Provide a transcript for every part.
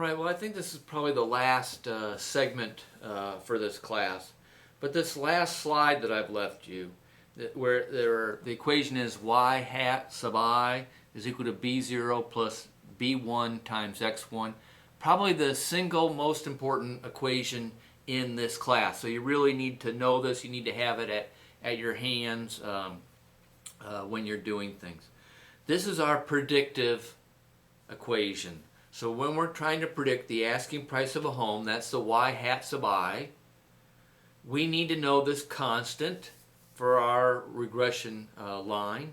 right, well, I think this is probably the last segment for this class. But this last slide that I've left you, where the equation is y hat sub I is equal to b0 plus b1 times x1, probably the single most important equation in this class. So you really need to know this. You need to have it at your hands when you're doing things. This is our predictive equation. So when we're trying to predict the asking price of a home, that's the y hat sub I, we need to know this constant for our regression line,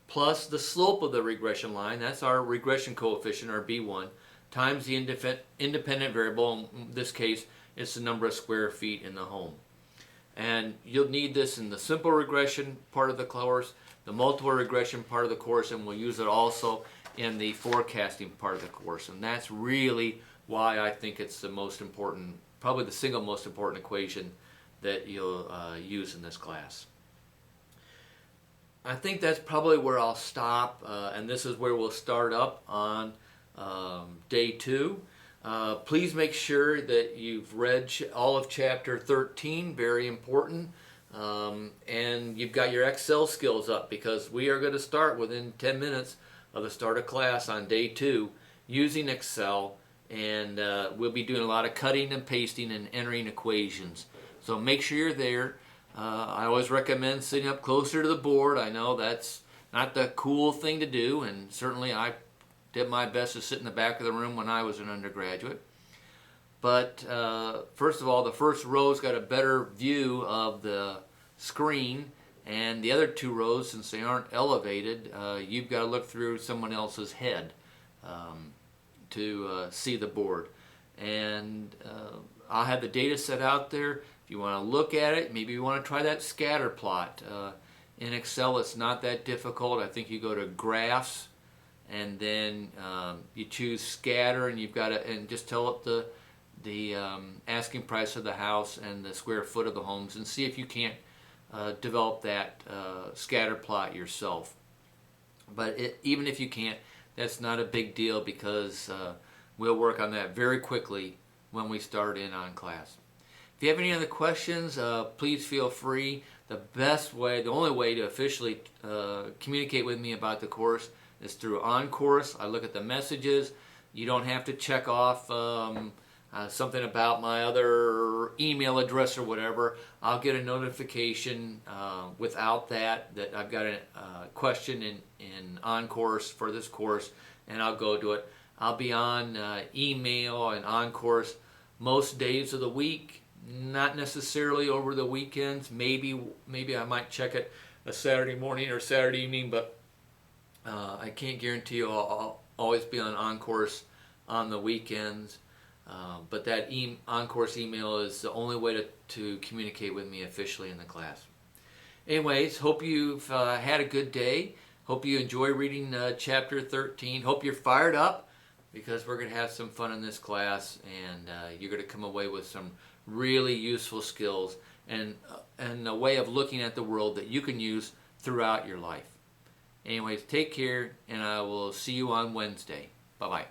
plus the slope of the regression line, that's our regression coefficient, or B1, times the independent variable. In this case, it's the number of square feet in the home. And you'll need this in the simple regression part of the course, the multiple regression part of the course, and we'll use it also in the forecasting part of the course. And that's really why I think it's the most important, probably the single most important equation that you'll use in this class. I think that's probably where I'll stop, and this is where we'll start up on day 2. Please make sure that you've read all of chapter 13, very important, and you've got your Excel skills up, because we are going to start within 10 minutes of the start of class on day 2 using Excel, and we'll be doing a lot of cutting and pasting and entering equations. So make sure you're there. I always recommend sitting up closer to the board. I know that's not the cool thing to do, and certainly I did my best to sit in the back of the room when I was an undergraduate. But first of all, the first row's got a better view of the screen, and the other 2 rows, since they aren't elevated, you've got to look through someone else's head to see the board. And I'll have the data set out there. If you want to look at it, maybe you want to try that scatter plot. In Excel, it's not that difficult. I think you go to Graphs, and then you choose Scatter, and you've got to, and just tell it the asking price of the house and the square foot of the homes, and see if you can't develop that scatter plot yourself. But even if you can't, that's not a big deal, because we'll work on that very quickly when we start in on class. If you have any other questions, please feel free. The best way, the only way to officially communicate with me about the course is through OnCourse. I look at the messages. You don't have to check off something about my other email address or whatever. I'll get a notification without that I've got a question in OnCourse for this course, and I'll go to it. I'll be on email and OnCourse most days of the week, not necessarily over the weekends. Maybe I might check it a Saturday morning or Saturday evening, but I can't guarantee you I'll always be on OnCourse on the weekends. But that OnCourse email is the only way to communicate with me officially in the class. Anyways, hope you've had a good day. Hope you enjoy reading chapter 13. Hope you're fired up, because we're going to have some fun in this class, and you're going to come away with some really useful skills and a way of looking at the world that you can use throughout your life. Anyways, take care, and I will see you on Wednesday. Bye-bye.